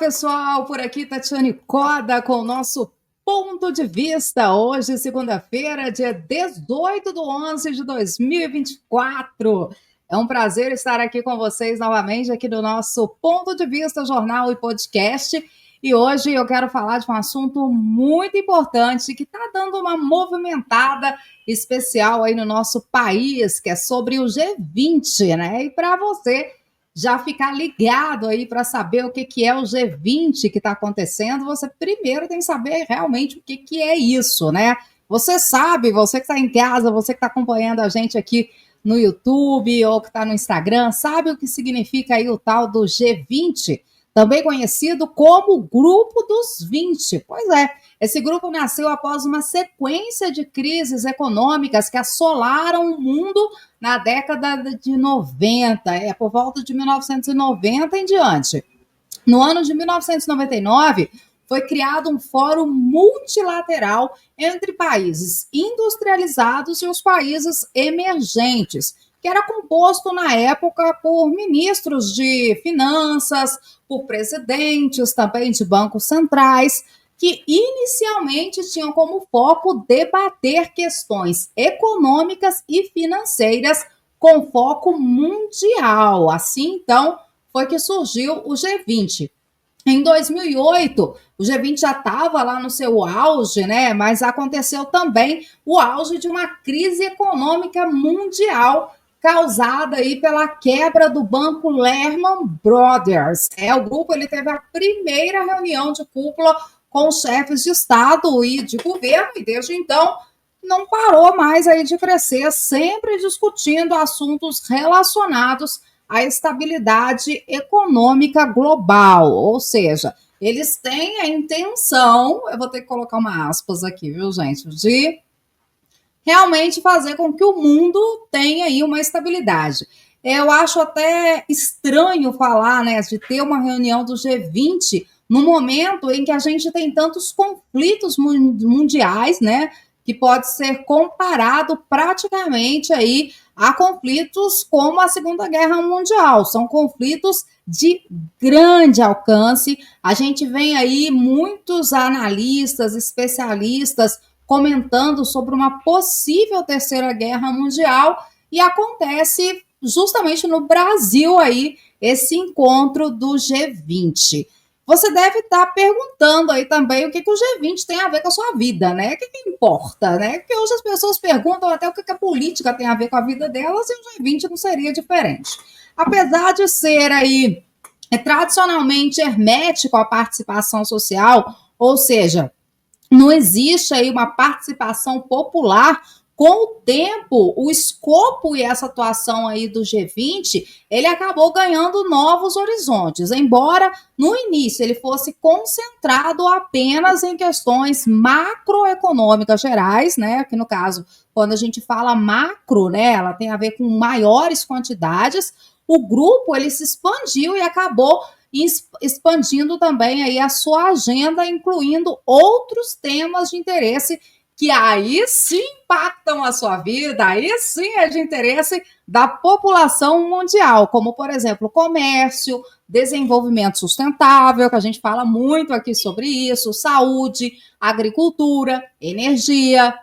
pessoal, por aqui Tatiane Coda com o nosso ponto de vista. Hoje, segunda-feira, dia 18/11/2024. É um prazer estar aqui com vocês novamente, aqui no nosso Ponto de Vista, jornal e podcast. E hoje eu quero falar de um assunto muito importante que está dando uma movimentada especial aí no nosso país, que é sobre o G20, né? E para você já ficar ligado aí para saber o que é o G20 que está acontecendo, você primeiro tem que saber realmente o que é isso, né? Você sabe, você que está em casa, você que está acompanhando a gente aqui no YouTube ou que está no Instagram, sabe o que significa aí o tal do G20, também conhecido como Grupo dos 20. Pois é, esse grupo nasceu após uma sequência de crises econômicas que assolaram o mundo na década de 90, por volta de 1990 em diante. No ano de 1999, foi criado um fórum multilateral entre países industrializados e os países emergentes, que era composto na época por ministros de finanças, por presidentes também de bancos centrais, que inicialmente tinham como foco debater questões econômicas e financeiras com foco mundial. Assim, então, foi que surgiu o G20. Em 2008, o G20 já estava lá no seu auge, né? Mas aconteceu também o auge de uma crise econômica mundial causada aí pela quebra do banco Lehman Brothers. O grupo ele teve a primeira reunião de cúpula com os chefes de Estado e de governo, e desde então não parou mais aí de crescer, sempre discutindo assuntos relacionados à estabilidade econômica global, ou seja, eles têm a intenção, eu vou ter que colocar uma aspas aqui, viu, gente, de realmente fazer com que o mundo tenha aí uma estabilidade. Eu acho até estranho falar, né, de ter uma reunião do G20 no momento em que a gente tem tantos conflitos mundiais, né, que pode ser comparado praticamente aí a conflitos como a Segunda Guerra Mundial. São conflitos de grande alcance. A gente vem aí muitos analistas, especialistas comentando sobre uma possível terceira guerra mundial e acontece justamente no Brasil aí esse encontro do G20. Você deve estar perguntando aí também o que o G20 tem a ver com a sua vida, né? O que importa, né? Porque hoje as pessoas perguntam até o que a política tem a ver com a vida delas e o G20 não seria diferente. Apesar de ser aí tradicionalmente hermético à participação social, ou seja, não existe aí uma participação popular. Com o tempo, o escopo e essa atuação aí do G20, ele acabou ganhando novos horizontes, embora no início ele fosse concentrado apenas em questões macroeconômicas gerais, né? Que no caso, quando a gente fala macro, né, ela tem a ver com maiores quantidades. O grupo ele se expandiu e acabou expandindo também aí a sua agenda, incluindo outros temas de interesse que aí sim impactam a sua vida, aí sim é de interesse da população mundial, como, por exemplo, comércio, desenvolvimento sustentável, que a gente fala muito aqui sobre isso, saúde, agricultura, energia,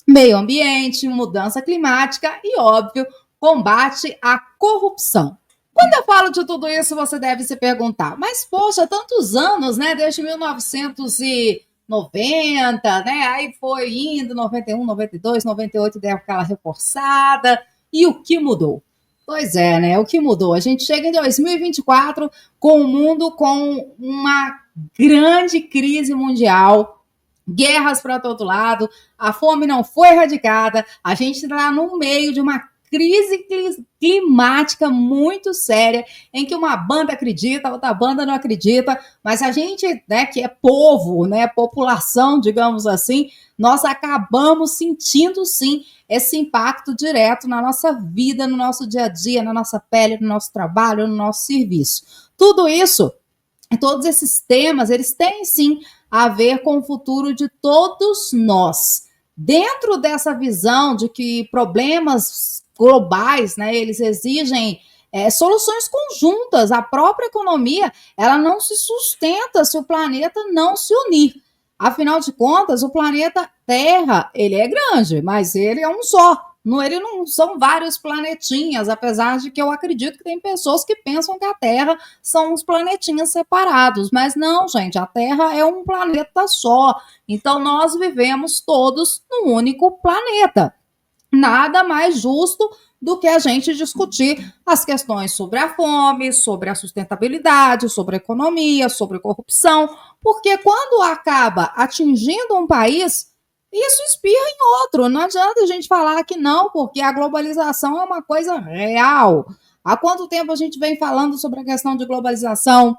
meio ambiente, mudança climática e, óbvio, combate à corrupção. Quando eu falo de tudo isso, você deve se perguntar, mas, poxa, tantos anos, né, desde 1990, né? Aí foi indo, 91, 92, 98, deu aquela reforçada. E o que mudou? Pois é, né? O que mudou? A gente chega em 2024 com o mundo com uma grande crise mundial, guerras para todo lado, a fome não foi erradicada, a gente está no meio de uma crise climática muito séria, em que uma banda acredita, outra banda não acredita, mas a gente, né, que é povo, né, população, digamos assim, nós acabamos sentindo, sim, esse impacto direto na nossa vida, no nosso dia a dia, na nossa pele, no nosso trabalho, no nosso serviço. Tudo isso, todos esses temas, eles têm, sim, a ver com o futuro de todos nós. Dentro dessa visão de que problemas globais, né, eles exigem soluções conjuntas. A própria economia, ela não se sustenta se o planeta não se unir. Afinal de contas, o planeta Terra, ele é grande, mas ele é um só. Ele não são vários planetinhas, apesar de que eu acredito que tem pessoas que pensam que a Terra são uns planetinhas separados. Mas não, gente, a Terra é um planeta só. Então, nós vivemos todos num único planeta. Nada mais justo do que a gente discutir as questões sobre a fome, sobre a sustentabilidade, sobre a economia, sobre a corrupção, porque quando acaba atingindo um país, isso espirra em outro. Não adianta a gente falar que não, porque a globalização é uma coisa real. Há quanto tempo a gente vem falando sobre a questão de globalização?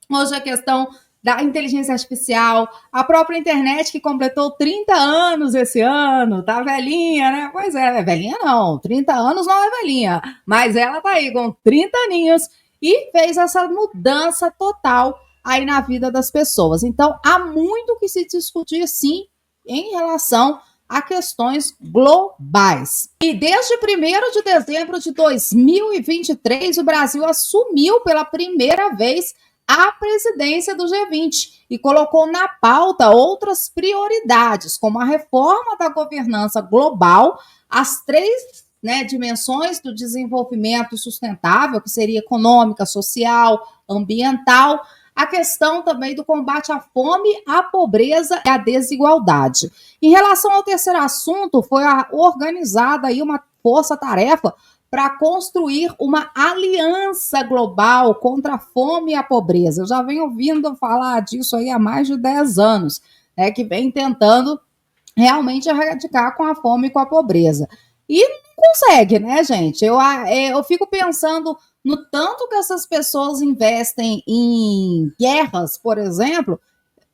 Hoje a questão da inteligência artificial, a própria internet que completou 30 anos esse ano, tá velhinha, né? Pois é, velhinha não, 30 anos não é velhinha, mas ela tá aí com 30 aninhos e fez essa mudança total aí na vida das pessoas. Então, há muito que se discutir, sim, em relação a questões globais. E desde 1º de dezembro de 2023, o Brasil assumiu pela primeira vez a presidência do G20 e colocou na pauta outras prioridades, como a reforma da governança global, as 3 dimensões do desenvolvimento sustentável, que seria econômica, social, ambiental, a questão também do combate à fome, à pobreza e à desigualdade. Em relação ao terceiro assunto, foi organizada aí uma força-tarefa para construir uma aliança global contra a fome e a pobreza. Eu já venho ouvindo falar disso aí há mais de 10 anos, que vem tentando realmente erradicar com a fome e com a pobreza. E não consegue, né, gente? Eu fico pensando no tanto que essas pessoas investem em guerras, por exemplo.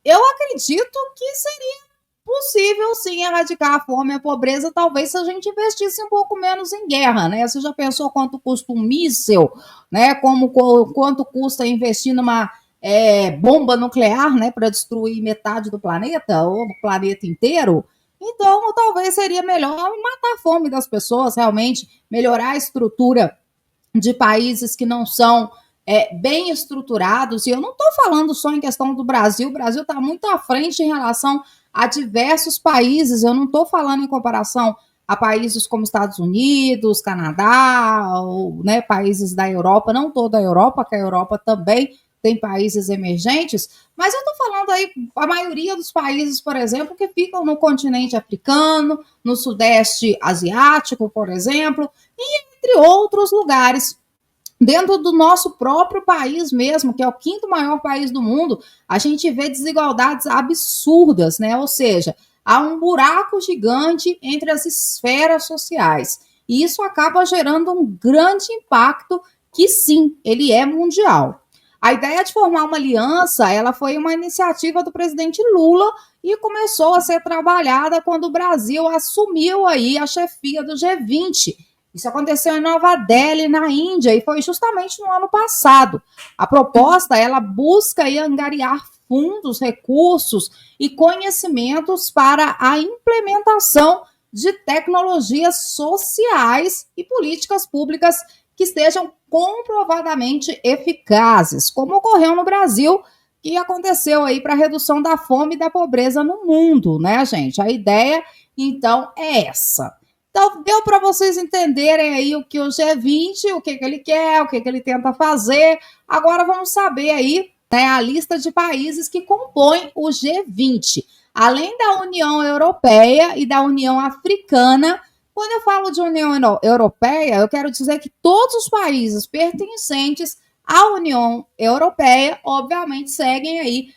Eu acredito que seria possível, sim, erradicar a fome e a pobreza, talvez se a gente investisse um pouco menos em guerra, né? Você já pensou quanto custa um míssil, né? Quanto custa investir numa bomba nuclear, né? Para destruir metade do planeta ou o planeta inteiro? Então, talvez seria melhor matar a fome das pessoas, realmente, melhorar a estrutura de países que não são bem estruturados. E eu não estou falando só em questão do Brasil. O Brasil está muito à frente em relação a diversos países. Eu não estou falando em comparação a países como Estados Unidos, Canadá, ou, países da Europa, não toda a Europa, que a Europa também tem países emergentes, mas eu estou falando aí a maioria dos países, por exemplo, que ficam no continente africano, no sudeste asiático, por exemplo, e entre outros lugares. Dentro do nosso próprio país mesmo, que é o 5º maior país do mundo, a gente vê desigualdades absurdas, né? Ou seja, há um buraco gigante entre as esferas sociais. E isso acaba gerando um grande impacto que, sim, ele é mundial. A ideia de formar uma aliança, ela foi uma iniciativa do presidente Lula e começou a ser trabalhada quando o Brasil assumiu aí a chefia do G20. Isso aconteceu em Nova Delhi, na Índia, e foi justamente no ano passado. A proposta, ela busca aí angariar fundos, recursos e conhecimentos para a implementação de tecnologias sociais e políticas públicas que estejam comprovadamente eficazes, como ocorreu no Brasil, que aconteceu aí para a redução da fome e da pobreza no mundo, né, gente? A ideia, então, é essa. Então, deu para vocês entenderem aí o que o G20, o que ele quer, o que ele tenta fazer. Agora vamos saber aí, a lista de países que compõem o G20. Além da União Europeia e da União Africana, quando eu falo de União Europeia, eu quero dizer que todos os países pertencentes à União Europeia, obviamente, seguem aí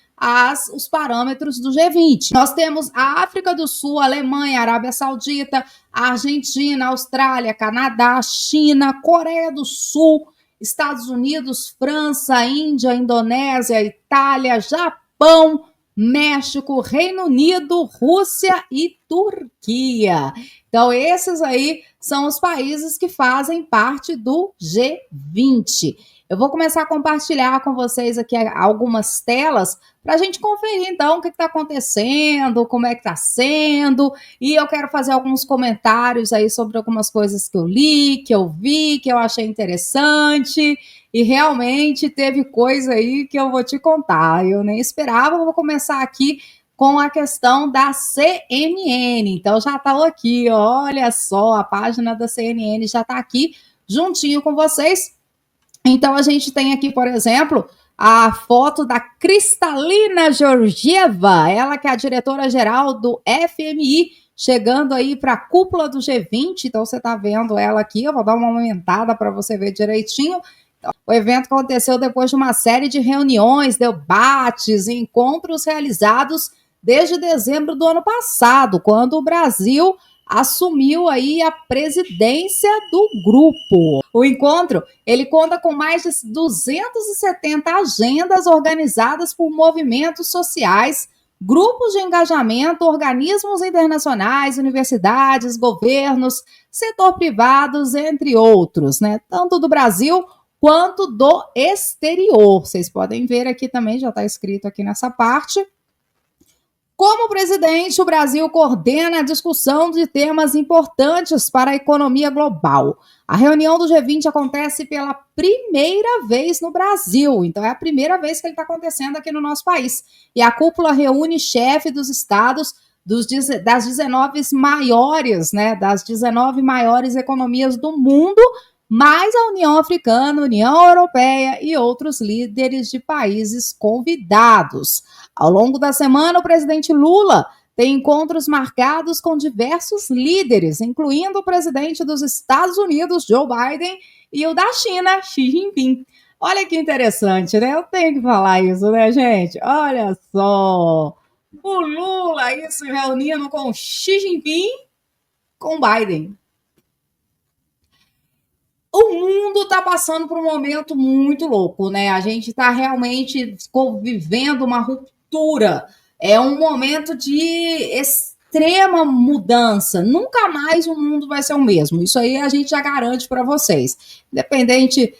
os parâmetros do G20. Nós temos a África do Sul, a Alemanha, a Arábia Saudita, a Argentina, a Austrália, Canadá, China, Coreia do Sul, Estados Unidos, França, Índia, Indonésia, Itália, Japão, México, Reino Unido, Rússia e Turquia. Então, esses aí são os países que fazem parte do G20. Eu vou começar a compartilhar com vocês aqui algumas telas para a gente conferir, então, o que está acontecendo, como é que está sendo, e eu quero fazer alguns comentários aí sobre algumas coisas que eu li, que eu vi, que eu achei interessante, e realmente teve coisa aí que eu vou te contar, eu nem esperava. Eu vou começar aqui com a questão da CNN. Então, já está aqui, olha só, a página da CNN já está aqui juntinho com vocês. Então, a gente tem aqui, por exemplo, a foto da Kristalina Georgieva, ela que é a diretora-geral do FMI, chegando aí para a cúpula do G20. Então, você está vendo ela aqui, eu vou dar uma aumentada para você ver direitinho. Então, o evento aconteceu depois de uma série de reuniões, debates e encontros realizados desde dezembro do ano passado, quando o Brasil assumiu aí a presidência do grupo. O encontro, ele conta com mais de 270 agendas organizadas por movimentos sociais, grupos de engajamento, organismos internacionais, universidades, governos, setor privado, entre outros, né? Tanto do Brasil quanto do exterior. Vocês podem ver aqui também, já está escrito aqui nessa parte. Como presidente, o Brasil coordena a discussão de temas importantes para a economia global. A reunião do G20 acontece pela primeira vez no Brasil, então é a primeira vez que ele está acontecendo aqui no nosso país. E a cúpula reúne chefes dos estados das 19 maiores, né, das 19 maiores economias do mundo, mais a União Africana, União Europeia e outros líderes de países convidados. Ao longo da semana, o presidente Lula tem encontros marcados com diversos líderes, incluindo o presidente dos Estados Unidos, Joe Biden, e o da China, Xi Jinping. Olha que interessante, né? Eu tenho que falar isso, né, gente? Olha só, o Lula aí se reunindo com Xi Jinping, com Biden. O mundo está passando por um momento muito louco, né? A gente está realmente vivendo uma ruptura. É um momento de extrema mudança. Nunca mais o mundo vai ser o mesmo. Isso aí a gente já garante para vocês. Independente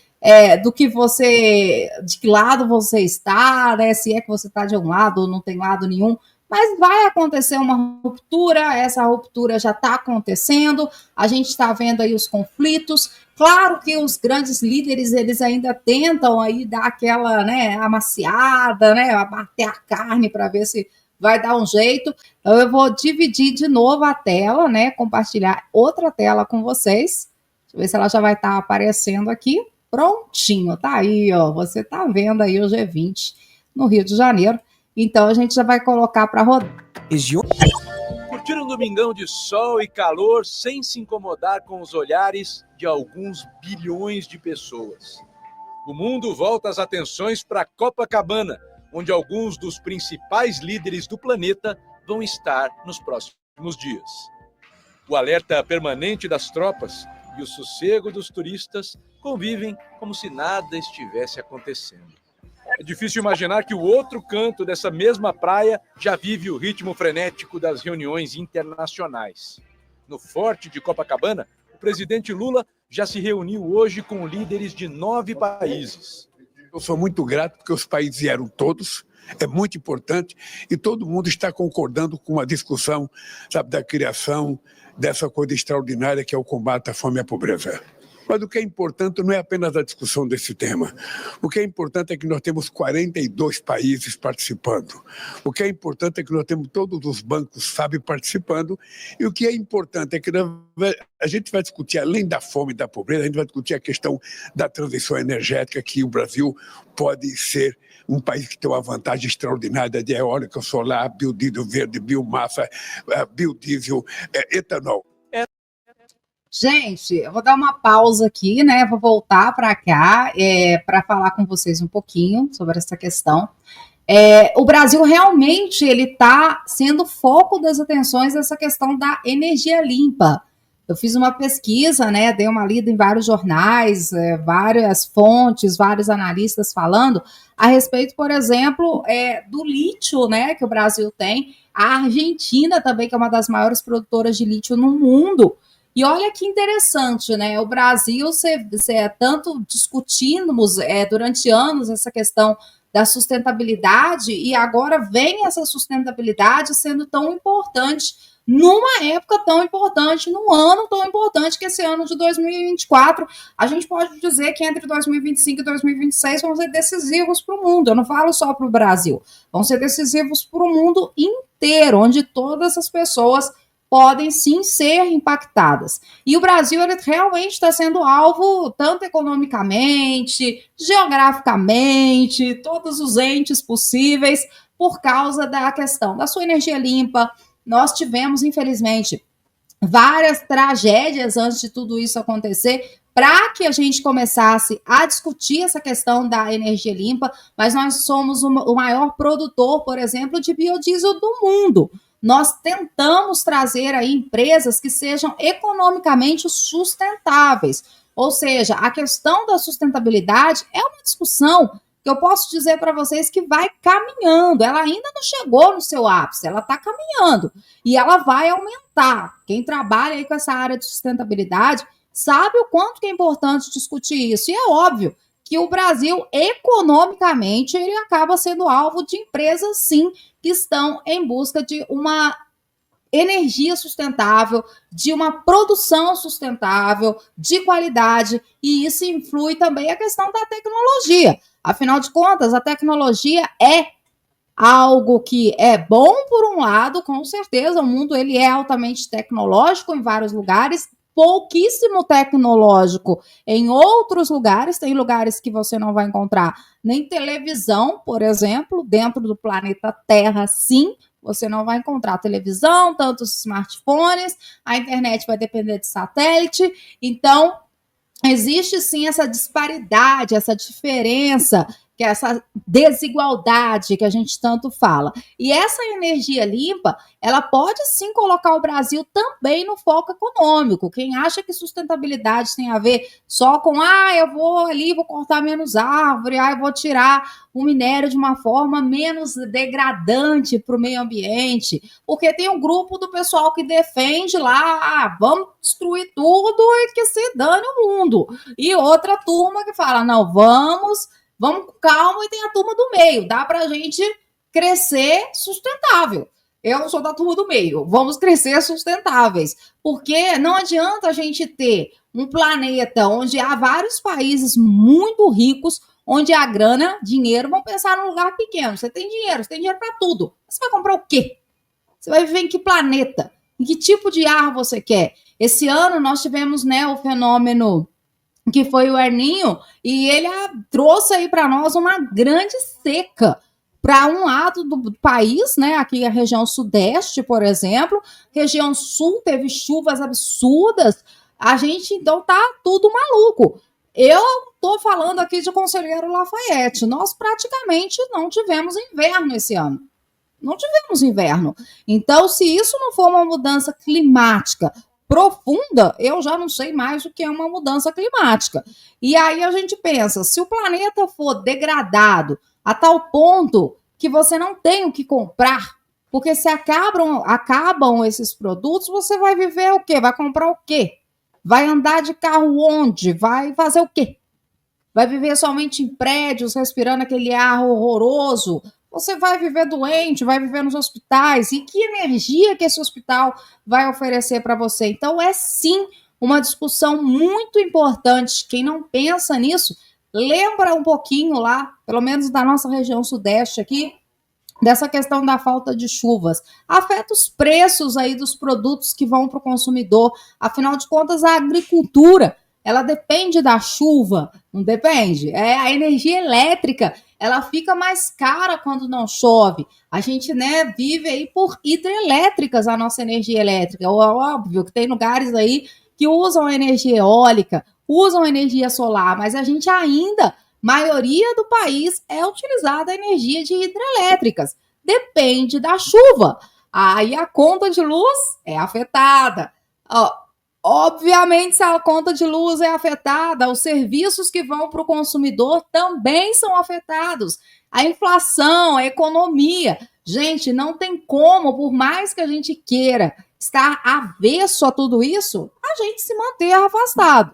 do que de que lado você está, né? Se é que você está de um lado ou não tem lado nenhum. Mas vai acontecer uma ruptura, essa ruptura já está acontecendo, a gente está vendo aí os conflitos. Claro que os grandes líderes, eles ainda tentam aí dar aquela, né, amaciada, né, bater a carne para ver se vai dar um jeito. Então, eu vou dividir de novo a tela, né, compartilhar outra tela com vocês. Deixa eu ver se ela já vai estar aparecendo aqui. Prontinho, tá aí, ó, você tá vendo aí o G20 no Rio de Janeiro. Então, a gente já vai colocar para rodar. Curtir um domingão de sol e calor sem se incomodar com os olhares de alguns bilhões de pessoas. O mundo volta as atenções para Copacabana, onde alguns dos principais líderes do planeta vão estar nos próximos dias. O alerta permanente das tropas e o sossego dos turistas convivem como se nada estivesse acontecendo. É difícil imaginar que o outro canto dessa mesma praia já vive o ritmo frenético das reuniões internacionais. No Forte de Copacabana, o presidente Lula já se reuniu hoje com líderes de 9 países. Eu sou muito grato porque os países vieram todos, é muito importante, e todo mundo está concordando com a discussão, sabe, da criação dessa coisa extraordinária que é o combate à fome e à pobreza. Mas o que é importante não é apenas a discussão desse tema. O que é importante é que nós temos 42 países participando. O que é importante é que nós temos todos os bancos, sabe, participando. E o que é importante é que a gente vai discutir, além da fome e da pobreza, a gente vai discutir a questão da transição energética, que o Brasil pode ser um país que tem uma vantagem extraordinária de eólica, solar, biodiesel verde, biomassa, biodiesel, etanol. Gente, eu vou dar uma pausa aqui, né? Vou voltar para cá para falar com vocês um pouquinho sobre essa questão. O Brasil realmente ele está sendo foco das atenções dessa questão da energia limpa. Eu fiz uma pesquisa, né, dei uma lida em vários jornais, várias fontes, vários analistas falando a respeito, por exemplo, do lítio, né, que o Brasil tem, a Argentina também, que é uma das maiores produtoras de lítio no mundo. E olha que interessante, né? O Brasil, tanto discutimos durante anos essa questão da sustentabilidade, e agora vem essa sustentabilidade sendo tão importante numa época tão importante, num ano tão importante que esse ano de 2024. A gente pode dizer que entre 2025 e 2026 vão ser decisivos para o mundo. Eu não falo só para o Brasil, vão ser decisivos para o mundo inteiro, onde todas as pessoas podem sim ser impactadas. E o Brasil, ele realmente está sendo alvo, tanto economicamente, geograficamente, todos os entes possíveis, por causa da questão da sua energia limpa. Nós tivemos, infelizmente, várias tragédias antes de tudo isso acontecer, para que a gente começasse a discutir essa questão da energia limpa, mas nós somos o maior produtor, por exemplo, de biodiesel do mundo. Nós tentamos trazer aí empresas que sejam economicamente sustentáveis. Ou seja, a questão da sustentabilidade é uma discussão que eu posso dizer para vocês que vai caminhando. Ela ainda não chegou no seu ápice, ela está caminhando. E ela vai aumentar. Quem trabalha aí com essa área de sustentabilidade sabe o quanto que é importante discutir isso. E é óbvio que o Brasil, economicamente, ele acaba sendo alvo de empresas, sim, que estão em busca de uma energia sustentável, de uma produção sustentável, de qualidade, e isso influi também a questão da tecnologia. Afinal de contas, a tecnologia é algo que é bom por um lado, com certeza, o mundo ele é altamente tecnológico em vários lugares, pouquíssimo tecnológico em outros lugares. Tem lugares que você não vai encontrar nem televisão, por exemplo, dentro do planeta Terra, sim, você não vai encontrar televisão, tantos smartphones, a internet vai depender de satélite. Então, existe sim essa disparidade, essa diferença, que é essa desigualdade que a gente tanto fala. E essa energia limpa, ela pode sim colocar o Brasil também no foco econômico. Quem acha que sustentabilidade tem a ver só com eu vou ali, vou cortar menos árvore, eu vou tirar o minério de uma forma menos degradante para o meio ambiente, porque tem um grupo do pessoal que defende lá, vamos destruir tudo e que se dane o mundo. E outra turma que fala, não, vamos com calma, e tem a turma do meio, dá para a gente crescer sustentável. Eu sou da turma do meio, vamos crescer sustentáveis, porque não adianta a gente ter um planeta onde há vários países muito ricos, onde a grana, dinheiro, vão pensar num lugar pequeno. Você tem dinheiro para tudo. Você vai comprar o quê? Você vai viver em que planeta? Em que tipo de ar você quer? Esse ano nós tivemos, né, o fenômeno que foi o El Niño, e ele trouxe aí para nós uma grande seca para um lado do país, né? Aqui a região sudeste, por exemplo, região sul teve chuvas absurdas. A gente então tá tudo maluco. Eu tô falando aqui de Conselheiro Lafayette. Nós praticamente não tivemos inverno esse ano. Não tivemos inverno. Então, se isso não for uma mudança climática profunda, eu já não sei mais o que é uma mudança climática. E aí a gente pensa, se o planeta for degradado a tal ponto que você não tem o que comprar, porque se acabam esses produtos, você vai viver o quê? Vai comprar o quê? Vai andar de carro onde? Vai fazer o quê? Vai viver somente em prédios, respirando aquele ar horroroso? Você vai viver doente, vai viver nos hospitais. E que energia que esse hospital vai oferecer para você? Então, é sim uma discussão muito importante. Quem não pensa nisso, lembra um pouquinho lá, pelo menos da nossa região sudeste aqui, dessa questão da falta de chuvas. Afeta os preços aí dos produtos que vão para o consumidor. Afinal de contas, a agricultura, ela depende da chuva, não depende? A energia elétrica, ela fica mais cara quando não chove. A gente, né, vive aí por hidrelétricas a nossa energia elétrica. É óbvio que tem lugares aí que usam energia eólica, usam energia solar, mas a gente ainda, maioria do país é utilizada a energia de hidrelétricas. Depende da chuva. Aí a conta de luz é afetada. Obviamente, se a conta de luz é afetada, os serviços que vão para o consumidor também são afetados. A inflação, a economia. Gente, não tem como, por mais que a gente queira estar avesso a tudo isso, a gente se manter afastado.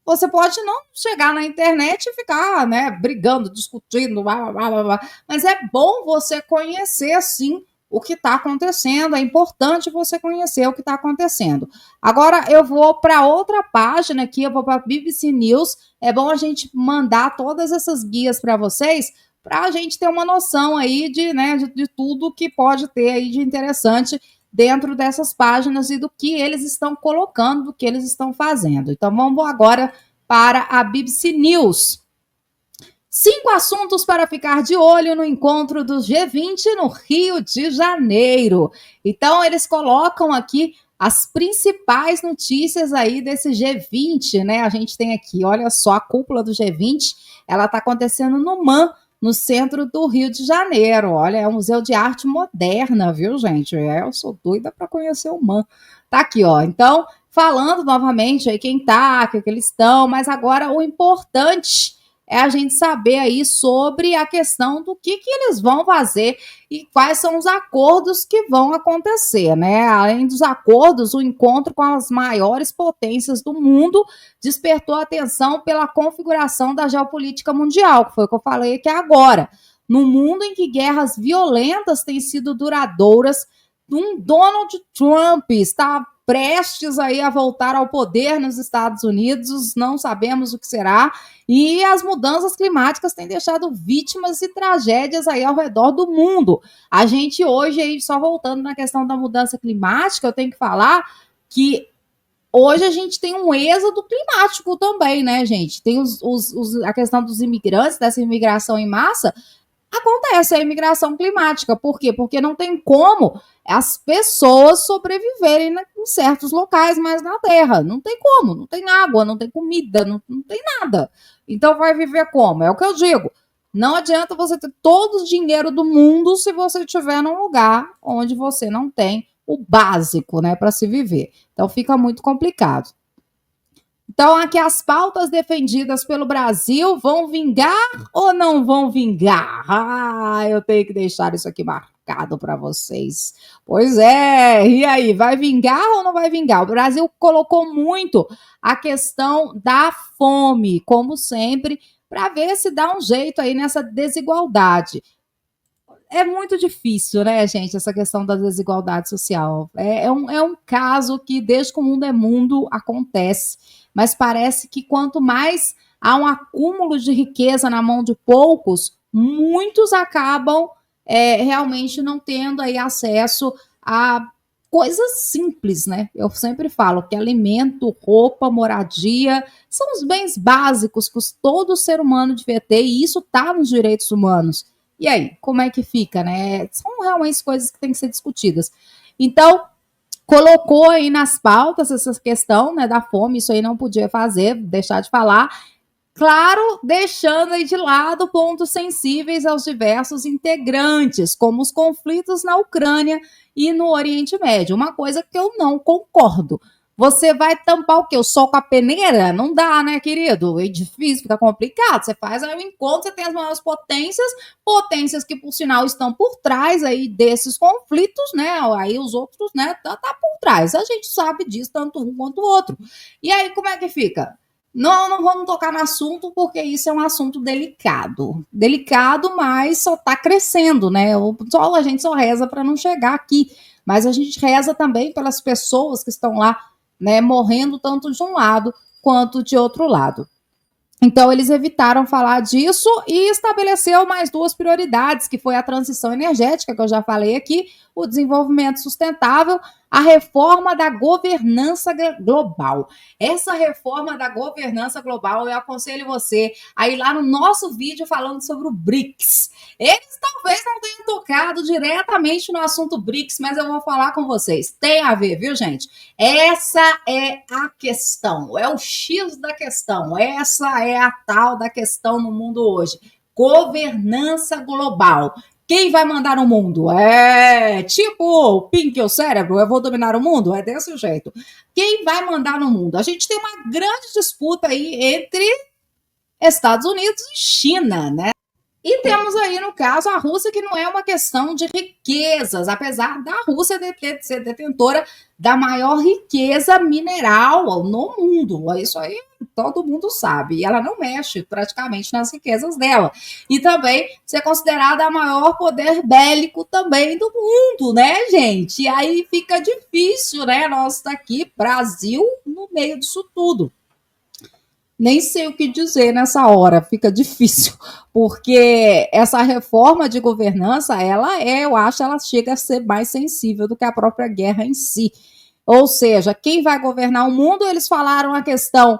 Você pode não chegar na internet e ficar, né, brigando, discutindo, blá, blá, blá, blá, mas é bom você conhecer, sim, o que está acontecendo. É importante você conhecer o que está acontecendo. Agora eu vou para outra página aqui, eu vou para a BBC News. É bom a gente mandar todas essas guias para vocês, para a gente ter uma noção aí de, né, de tudo que pode ter aí de interessante dentro dessas páginas e do que eles estão colocando, do que eles estão fazendo. Então vamos agora para a BBC News. 5 assuntos para ficar de olho no encontro do G20 no Rio de Janeiro. Então, eles colocam aqui as principais notícias aí desse G20, né? A gente tem aqui, olha só, a cúpula do G20, ela está acontecendo no MAN, no centro do Rio de Janeiro. Olha, é um museu de arte moderna, viu, gente? Eu sou doida para conhecer o MAN. Tá aqui, ó. Então, falando novamente aí quem tá, o que eles estão, mas agora o importante é a gente saber aí sobre a questão do que eles vão fazer e quais são os acordos que vão acontecer, né? Além dos acordos, o encontro com as maiores potências do mundo despertou atenção pela configuração da geopolítica mundial, que foi o que eu falei aqui agora. No mundo em que guerras violentas têm sido duradouras, Donald Trump está prestes aí a voltar ao poder nos Estados Unidos, não sabemos o que será, e as mudanças climáticas têm deixado vítimas e tragédias aí ao redor do mundo. A gente hoje, aí, só voltando na questão da mudança climática, eu tenho que falar que hoje a gente tem um êxodo climático também, né, gente? Tem a questão dos imigrantes, dessa imigração em massa. Acontece a imigração climática. Por quê? Porque não tem como as pessoas sobreviverem em certos locais mais na Terra. Não tem como, não tem água, não tem comida, não tem nada. Então vai viver como? É o que eu digo. Não adianta você ter todo o dinheiro do mundo se você estiver num lugar onde você não tem o básico, né, para se viver. Então fica muito complicado. Então, aqui as pautas defendidas pelo Brasil vão vingar ou não vão vingar? Ah, eu tenho que deixar isso aqui marcado para vocês. Pois é, e aí, vai vingar ou não vai vingar? O Brasil colocou muito a questão da fome, como sempre, para ver se dá um jeito aí nessa desigualdade. É muito difícil, né, gente, essa questão da desigualdade social. É um caso que, desde que o mundo é mundo, acontece. Mas parece que quanto mais há um acúmulo de riqueza na mão de poucos, muitos acabam realmente não tendo aí acesso a coisas simples, né? Eu sempre falo que alimento, roupa, moradia são os bens básicos que todo ser humano devia ter, e isso está nos direitos humanos. E aí, como é que fica, né? São realmente coisas que têm que ser discutidas. Então, colocou aí nas pautas essa questão, né, da fome, isso aí não podia deixar de falar. Claro, deixando aí de lado pontos sensíveis aos diversos integrantes, como os conflitos na Ucrânia e no Oriente Médio. Uma coisa que eu não concordo. Você vai tampar o quê? O sol com a peneira? Não dá, né, querido? É difícil, fica complicado. Você faz aí um encontro, você tem as maiores potências que, por sinal, estão por trás aí desses conflitos, né? Aí os outros, né, tá por trás. A gente sabe disso, tanto um quanto o outro. E aí, como é que fica? Não vamos tocar no assunto, porque isso é um assunto delicado. Delicado, mas só está crescendo, né? A gente só reza para não chegar aqui. Mas a gente reza também pelas pessoas que estão lá, né, morrendo tanto de um lado quanto de outro lado. Então, eles evitaram falar disso e estabeleceu mais 2 prioridades, que foi a transição energética, que eu já falei aqui, o desenvolvimento sustentável, a reforma da governança global. Essa reforma da governança global, eu aconselho você a ir lá no nosso vídeo falando sobre o BRICS. Eles talvez não tenham tocado diretamente no assunto BRICS, mas eu vou falar com vocês. Tem a ver, viu, gente? Essa é a questão, é o X da questão, essa é a tal da questão no mundo hoje. Governança global. Quem vai mandar no mundo? Tipo o Pink, o cérebro, eu vou dominar o mundo? É desse jeito. Quem vai mandar no mundo? A gente tem uma grande disputa aí entre Estados Unidos e China, né? E temos aí, no caso, a Rússia, que não é uma questão de riquezas, apesar da Rússia ser detentora da maior riqueza mineral no mundo. Isso aí todo mundo sabe. E ela não mexe praticamente nas riquezas dela. E também ser considerada a maior poder bélico também do mundo, né, gente? E aí fica difícil, né, nós daqui, Brasil, no meio disso tudo. Nem sei o que dizer nessa hora, fica difícil, porque essa reforma de governança, eu acho, ela chega a ser mais sensível do que a própria guerra em si. Ou seja, quem vai governar o mundo, eles falaram a questão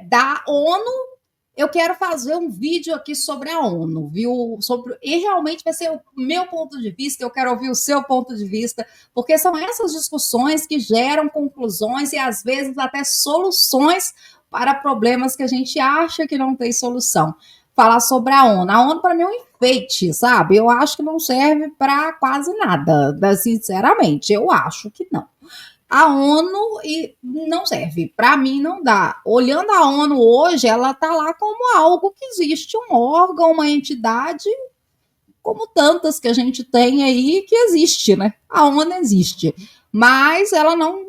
da ONU. Eu quero fazer um vídeo aqui sobre a ONU, viu? E realmente vai ser o meu ponto de vista, eu quero ouvir o seu ponto de vista, porque são essas discussões que geram conclusões e, às vezes, até soluções para problemas que a gente acha que não tem solução. Falar sobre a ONU. A ONU, para mim, é um enfeite, sabe? Eu acho que não serve para quase nada, sinceramente. Eu acho que não. A ONU não serve. Para mim, não dá. Olhando a ONU hoje, ela está lá como algo que existe, um órgão, uma entidade, como tantas que a gente tem aí, que existe, né? A ONU existe. Mas ela não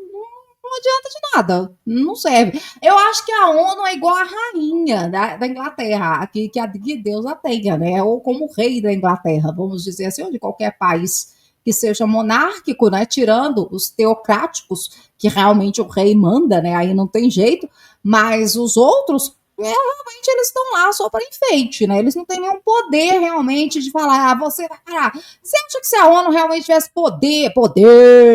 adianta de nada, não serve. Eu acho que a ONU é igual a rainha da Inglaterra, que Deus a tenha, né? Ou como rei da Inglaterra, vamos dizer assim, ou de qualquer país que seja monárquico, né? Tirando os teocráticos, que realmente o rei manda, né? Aí não tem jeito, mas os outros, realmente eles estão lá só para enfeite, né? Eles não têm nenhum poder realmente de falar, você vai parar. Você acha que se a ONU realmente tivesse poder,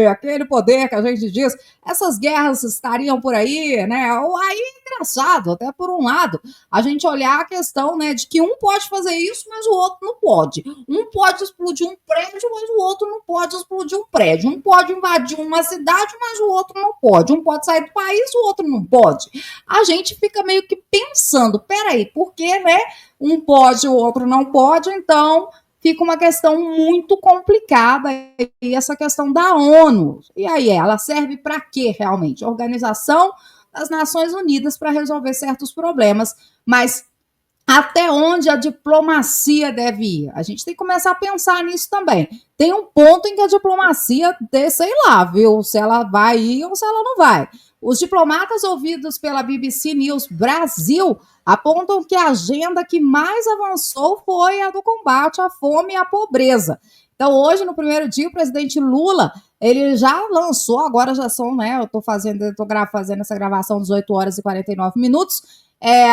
aquele poder que a gente diz, essas guerras estariam por aí, né? Ou aí é engraçado, até por um lado, a gente olhar a questão, né, de que um pode fazer isso, mas o outro não pode. Um pode explodir um prédio, mas o outro não pode explodir um prédio. Um pode invadir uma cidade, mas o outro não pode. Um pode sair do país, o outro não pode. A gente fica meio que pensando, peraí, por que, né? Um pode, o outro não pode, então fica uma questão muito complicada, e essa questão da ONU. E aí, ela serve para quê, realmente? Organização das Nações Unidas para resolver certos problemas, mas até onde a diplomacia deve ir? A gente tem que começar a pensar nisso também. Tem um ponto em que a diplomacia, sei lá, viu, se ela vai ir ou se ela não vai. Os diplomatas ouvidos pela BBC News Brasil apontam que a agenda que mais avançou foi a do combate à fome e à pobreza. Então, hoje, no primeiro dia, o presidente Lula, ele já lançou, agora já são, né, eu estou fazendo essa gravação 18 horas e 49 minutos,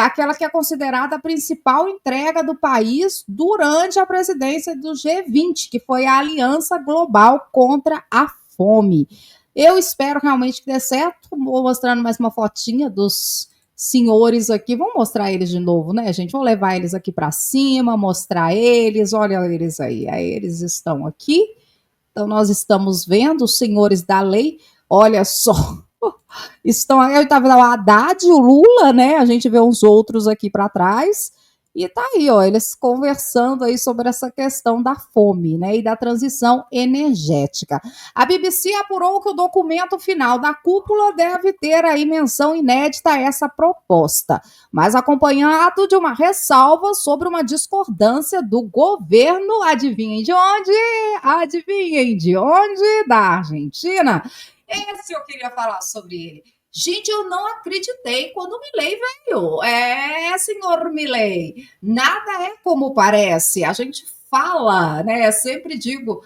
aquela que é considerada a principal entrega do país durante a presidência do G20, que foi a Aliança Global contra a Fome. Eu espero realmente que dê certo. Vou mostrando mais uma fotinha dos senhores aqui. Vamos mostrar eles de novo, né, gente? Vou levar eles aqui para cima, mostrar eles. Olha eles aí. Aí eles estão aqui. Então, nós estamos vendo os senhores da lei. Olha só. Estão aí, estava o Haddad, o Lula, né? A gente vê uns outros aqui para trás. E tá aí, ó, eles conversando aí sobre essa questão da fome, né, e da transição energética. A BBC apurou que o documento final da cúpula deve ter aí menção inédita a essa proposta, mas acompanhado de uma ressalva sobre uma discordância do governo, adivinhem de onde? Adivinhem de onde? Da Argentina. Esse eu queria falar sobre ele. Gente, eu não acreditei quando o Milei veio. Senhor Milei, nada é como parece. A gente fala, né? Eu sempre digo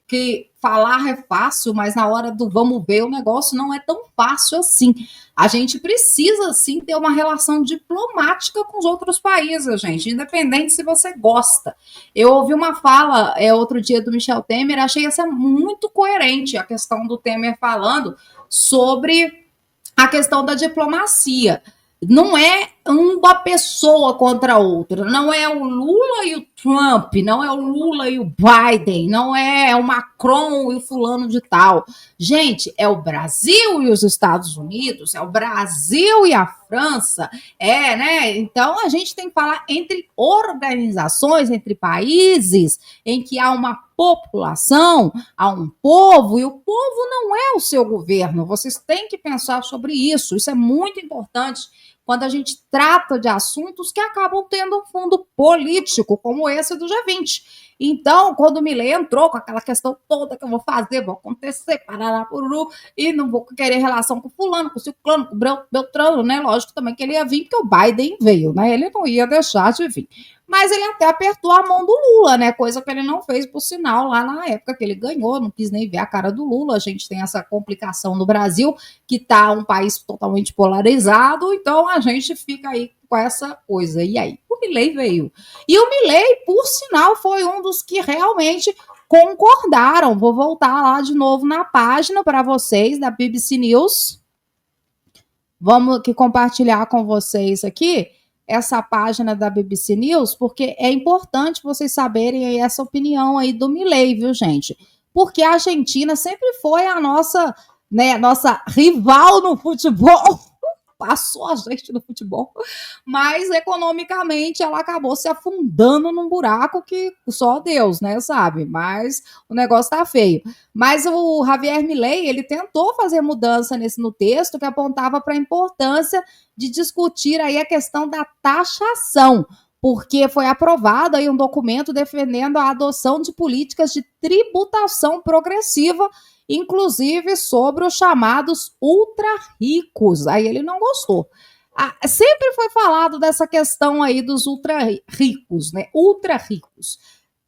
que falar é fácil, mas na hora do vamos ver, o negócio não é tão fácil assim. A gente precisa, sim, ter uma relação diplomática com os outros países, gente, independente se você gosta. Eu ouvi uma fala outro dia do Michel Temer, achei essa muito coerente, a questão do Temer falando sobre a questão da diplomacia. Não é uma pessoa contra a outra, não é o Lula e o Trump, não é o Lula e o Biden, não é o Macron e o fulano de tal. Gente, é o Brasil e os Estados Unidos, é o Brasil e a França, né? Então a gente tem que falar entre organizações, entre países em que há uma população, há um povo, e o povo não é o seu governo. Vocês têm que pensar sobre isso. Isso é muito importante quando a gente trata de assuntos que acabam tendo um fundo político, como esse do G20. Então, quando o Milei entrou com aquela questão toda que eu vou fazer, vou acontecer, parará, pururu, e não vou querer relação com fulano, com ciclano, com Beltrano, né? Lógico também que ele ia vir, porque o Biden veio, né? Ele não ia deixar de vir. Mas ele até apertou a mão do Lula, né? Coisa que ele não fez, por sinal, lá na época que ele ganhou, não quis nem ver a cara do Lula. A gente tem essa complicação no Brasil, que tá um país totalmente polarizado, então a gente fica aí com essa coisa. E aí? O Milei veio. E o Milei, por sinal, foi um dos que realmente concordaram. Vou voltar lá de novo na página para vocês, da BBC News. Vamos aqui compartilhar com vocês aqui essa página da BBC News, porque é importante vocês saberem aí essa opinião aí do Milei, viu, gente? Porque a Argentina sempre foi a nossa, né, nossa rival no futebol. Passou a gente no futebol, mas economicamente ela acabou se afundando num buraco que só Deus, né, sabe? Mas o negócio tá feio. Mas o Javier Milei, ele tentou fazer mudança no texto que apontava para a importância de discutir aí a questão da taxação, porque foi aprovado aí um documento defendendo a adoção de políticas de tributação progressiva, inclusive sobre os chamados ultra-ricos. Aí ele não gostou. Sempre foi falado dessa questão aí dos ultra-ricos, né? Ultra-ricos.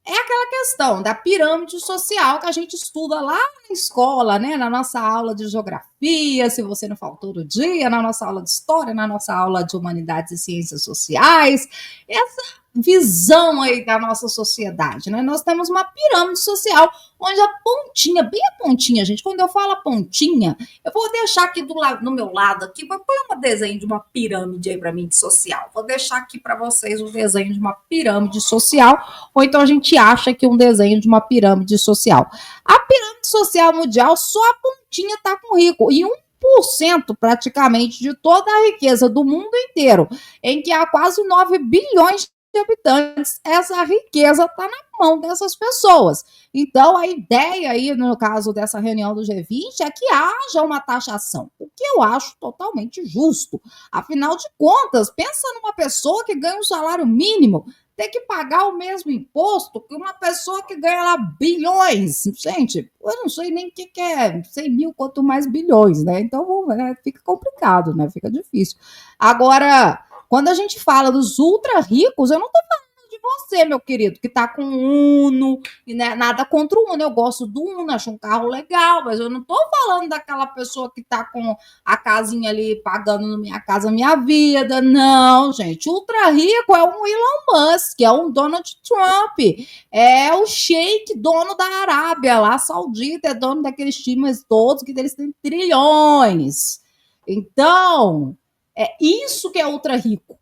É aquela questão da pirâmide social que a gente estuda lá na escola, né? Na nossa aula de geografia, se você não faltou todo dia, na nossa aula de história, na nossa aula de humanidades e ciências sociais. Essa visão aí da nossa sociedade, né? Nós temos uma pirâmide social onde a pontinha, bem a pontinha, gente, quando eu falo a pontinha, eu vou deixar aqui no meu lado aqui, vou pôr um desenho de uma pirâmide aí para mim de social. Vou deixar aqui para vocês um desenho de uma pirâmide social, ou então a gente acha aqui um desenho de uma pirâmide social. A pirâmide social mundial, só a pontinha tá com rico, e 1% praticamente de toda a riqueza do mundo inteiro, em que há quase 9 bilhões de habitantes, essa riqueza está na mão dessas pessoas. Então, a ideia aí, no caso dessa reunião do G20, é que haja uma taxação, o que eu acho totalmente justo. Afinal de contas, pensa numa pessoa que ganha um salário mínimo, ter que pagar o mesmo imposto que uma pessoa que ganha lá bilhões. Gente, eu não sei nem o que é 100 mil, quanto mais bilhões, né? Então, fica complicado, né? Fica difícil. Agora, quando a gente fala dos ultra ricos, eu não tô falando de você, meu querido, que tá com Uno, e né, nada contra o Uno, eu gosto do Uno, acho um carro legal, mas eu não tô falando daquela pessoa que tá com a casinha ali pagando no Minha Casa Minha Vida, não, gente. Ultra rico é um Elon Musk, é um Donald Trump, é o Sheik, dono da Arábia, lá Saudita, é dono daqueles times todos que eles têm trilhões. Então, é isso que é ultra rico.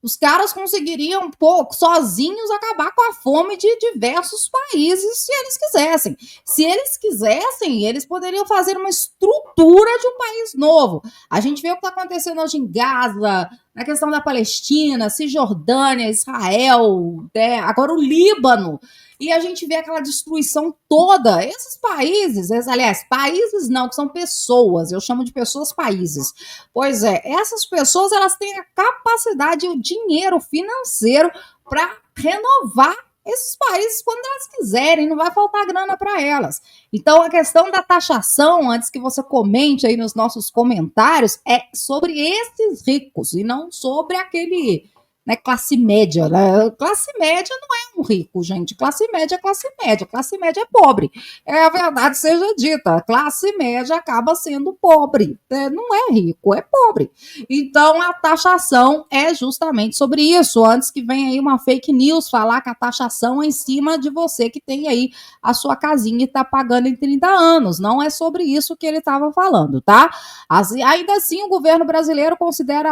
Os caras conseguiriam, sozinhos, acabar com a fome de diversos países se eles quisessem. Se eles quisessem, eles poderiam fazer uma estrutura de um país novo. A gente vê o que está acontecendo hoje em Gaza, na questão da Palestina, Cisjordânia, Israel, né? Agora o Líbano. E a gente vê aquela destruição toda. Esses países, aliás, países não, que são pessoas, eu chamo de pessoas países. Pois é, essas pessoas, elas têm a capacidade e o dinheiro financeiro para renovar esses países quando elas quiserem, não vai faltar grana para elas. Então, a questão da taxação, antes que você comente aí nos nossos comentários, é sobre esses ricos e não sobre aquele... né, classe média, né? Classe média não é um rico, gente. Classe média é classe média. Classe média é pobre. É a verdade seja dita. Classe média acaba sendo pobre. Não é rico, é pobre. Então, a taxação é justamente sobre isso. Antes que venha aí uma fake news falar que a taxação é em cima de você que tem aí a sua casinha e está pagando em 30 anos. Não é sobre isso que ele estava falando, tá? Ainda assim, o governo brasileiro considera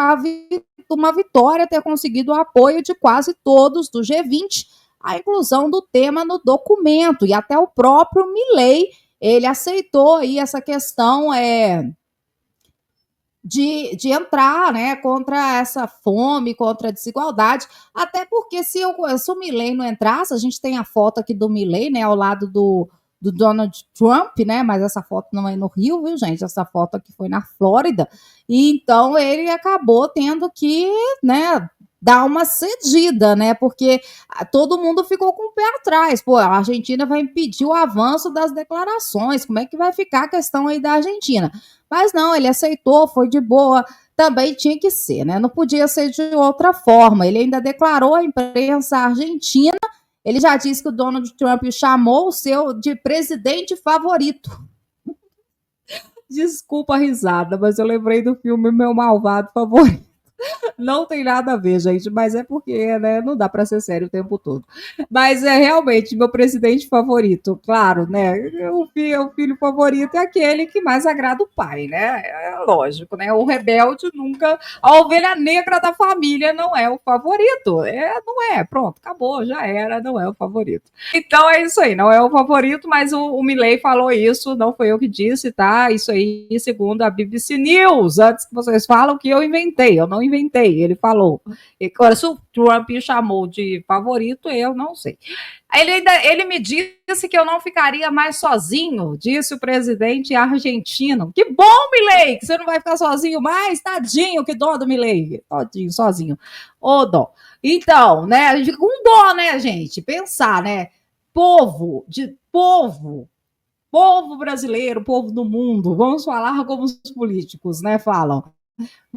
uma vitória ter conseguido o apoio de quase todos do G20, a inclusão do tema no documento, e até o próprio Milei, ele aceitou aí essa questão de entrar, né, contra essa fome, contra a desigualdade, até porque se o Milei não entrasse, a gente tem a foto aqui do Milei, né, ao lado do Donald Trump, né, mas essa foto não é no Rio, viu, gente, essa foto aqui foi na Flórida, e então ele acabou tendo que, né, dar uma cedida, né, porque todo mundo ficou com o pé atrás, pô, a Argentina vai impedir o avanço das declarações, como é que vai ficar a questão aí da Argentina? Mas não, ele aceitou, foi de boa, também tinha que ser, né? Não podia ser de outra forma. Ele ainda declarou à imprensa argentina, ele já disse que o Donald Trump chamou o seu de presidente favorito. Desculpa a risada, mas eu lembrei do filme Meu Malvado Favorito. Não tem nada a ver, gente, mas é porque, né, não dá para ser sério o tempo todo. Mas é realmente meu presidente favorito, claro, né? O filho favorito é aquele que mais agrada o pai, né? É lógico, né? O rebelde nunca. A ovelha negra da família não é o favorito. Não é, pronto, acabou, já era, não é o favorito. Então é isso aí, não é o favorito, mas o Milei falou isso, não foi eu que disse, tá? Isso aí, segundo a BBC News, antes que vocês falam que eu inventei, eu não inventei, ele falou. E agora, se o Trump chamou de favorito, eu não sei. Ele me disse que eu não ficaria mais sozinho, disse o presidente argentino. Que bom, Milei, que você não vai ficar sozinho mais, tadinho, que dó do Milei, tadinho, sozinho. Ô, dó. Então, né, a gente fica com dó, né, gente? Pensar, né? Povo brasileiro, povo do mundo, vamos falar como os políticos, né, falam.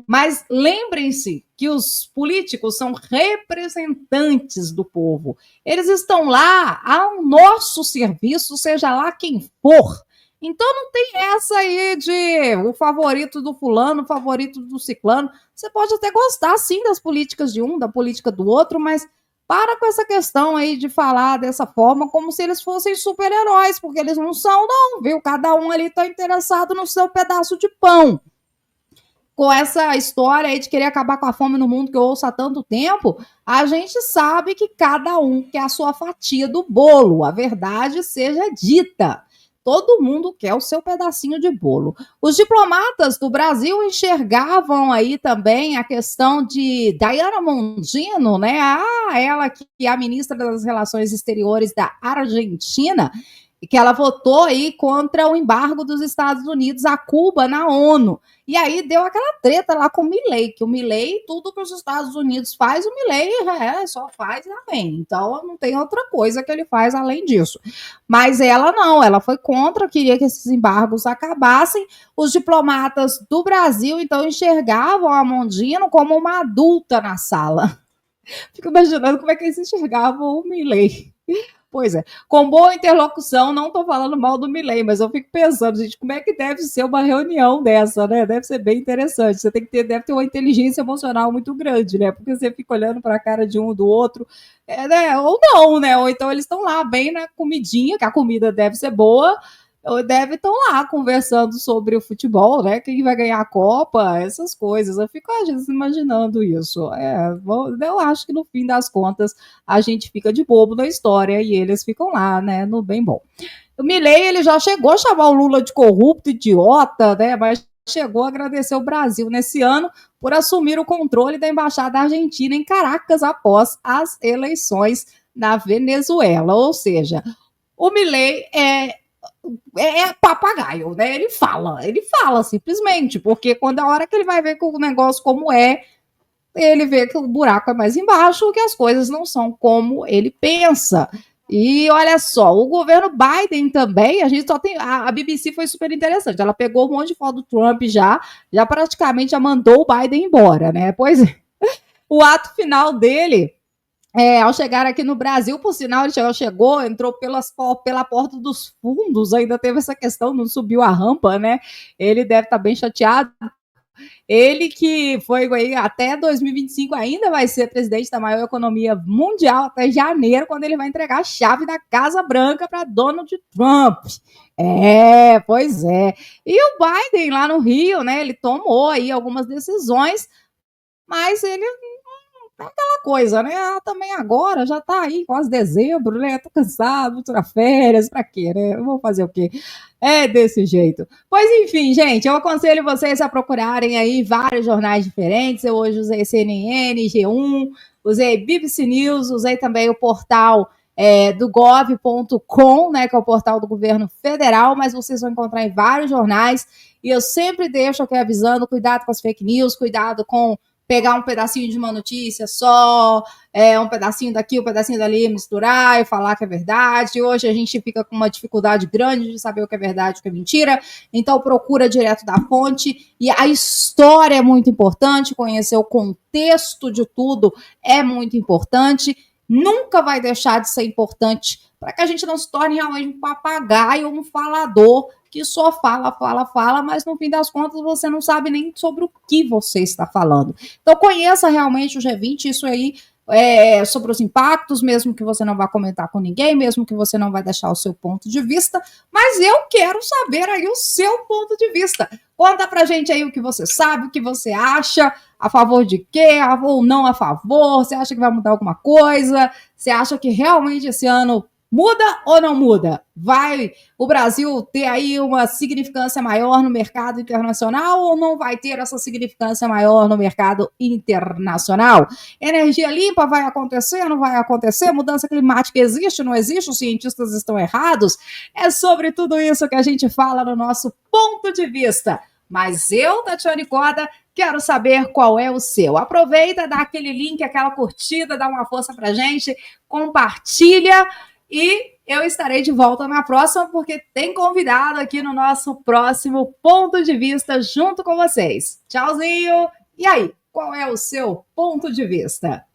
Mas lembrem-se que os políticos são representantes do povo. Eles estão lá ao nosso serviço, seja lá quem for. Então não tem essa aí de o favorito do fulano, o favorito do ciclano. Você pode até gostar, sim, das políticas de um, da política do outro, mas para com essa questão aí de falar dessa forma como se eles fossem super-heróis, porque eles não são, não, viu? Cada um ali está interessado no seu pedaço de pão. Com essa história aí de querer acabar com a fome no mundo que eu ouço há tanto tempo, a gente sabe que cada um quer a sua fatia do bolo, a verdade seja dita. Todo mundo quer o seu pedacinho de bolo. Os diplomatas do Brasil enxergavam aí também a questão de Diana Mondino, né? Ela que é a ministra das Relações Exteriores da Argentina, que ela votou aí contra o embargo dos Estados Unidos a Cuba na ONU. E aí deu aquela treta lá com o Milei, que o Milei, tudo que os Estados Unidos faz, o Milei só faz e amém. Então não tem outra coisa que ele faz além disso. Mas ela não, ela foi contra, queria que esses embargos acabassem. Os diplomatas do Brasil, então, enxergavam a Mondino como uma adulta na sala. Fico imaginando como é que eles enxergavam o Milei. Pois é, com boa interlocução, não estou falando mal do Milei, mas eu fico pensando, gente, como é que deve ser uma reunião dessa, né? Deve ser bem interessante. Você deve ter uma inteligência emocional muito grande, né? Porque você fica olhando para a cara de um do outro, né? Ou não, né? Ou então eles estão lá bem na comidinha, que a comida deve ser boa, deve estão lá conversando sobre o futebol, né? Quem vai ganhar a Copa, essas coisas. Eu fico às vezes imaginando isso. Eu acho que no fim das contas a gente fica de bobo na história e eles ficam lá, né? No bem bom. O Milei, ele já chegou a chamar o Lula de corrupto, idiota, né? Mas chegou a agradecer o Brasil nesse ano por assumir o controle da embaixada argentina em Caracas após as eleições na Venezuela. Ou seja, o Milei é papagaio, né? Ele fala simplesmente, porque quando a hora que ele vai ver que o negócio como ele vê que o buraco é mais embaixo, que as coisas não são como ele pensa. E olha só, o governo Biden também, a gente só tem. A BBC foi super interessante. Ela pegou um monte de foto do Trump já praticamente já mandou o Biden embora, né? Pois é. O ato final dele ao chegar aqui no Brasil, por sinal, ele chegou, entrou pela porta dos fundos, ainda teve essa questão, não subiu a rampa, né? Ele deve estar bem chateado. Ele que foi aí, até 2025 ainda vai ser presidente da maior economia mundial até janeiro, quando ele vai entregar a chave da Casa Branca para Donald Trump. Pois é. E o Biden lá no Rio, né? Ele tomou aí algumas decisões, mas ele aquela coisa, né? Também agora já tá aí quase dezembro, né? Tô cansado, vou tirar férias, pra quê, né? Eu vou fazer o quê? É desse jeito. Pois enfim, gente, eu aconselho vocês a procurarem aí vários jornais diferentes. Eu hoje usei CNN, G1, usei BBC News, usei também o portal do gov.com, né, que é o portal do governo federal, mas vocês vão encontrar em vários jornais. E eu sempre deixo aqui avisando, cuidado com as fake news, cuidado com pegar um pedacinho de uma notícia só, um pedacinho daqui, um pedacinho dali, misturar e falar que é verdade. Hoje a gente fica com uma dificuldade grande de saber o que é verdade e o que é mentira, então procura direto da fonte. E a história é muito importante, conhecer o contexto de tudo é muito importante, nunca vai deixar de ser importante para que a gente não se torne realmente um papagaio, um falador que só fala, mas no fim das contas você não sabe nem sobre o que você está falando. Então conheça realmente o G20, isso aí sobre os impactos, mesmo que você não vá comentar com ninguém, mesmo que você não vai deixar o seu ponto de vista, mas eu quero saber aí o seu ponto de vista. Conta pra gente aí o que você sabe, o que você acha, a favor de quê, ou não a favor, você acha que vai mudar alguma coisa, você acha que realmente esse ano muda ou não muda? Vai o Brasil ter aí uma significância maior no mercado internacional ou não vai ter essa significância maior no mercado internacional? Energia limpa vai acontecer, não vai acontecer? Mudança climática existe, não existe? Os cientistas estão errados? É sobre tudo isso que a gente fala no nosso ponto de vista. Mas eu, Tatiane Corda, quero saber qual é o seu. Aproveita, dá aquele link, aquela curtida, dá uma força pra gente, compartilha. E eu estarei de volta na próxima, porque tem convidado aqui no nosso próximo ponto de vista junto com vocês. Tchauzinho! E aí, qual é o seu ponto de vista?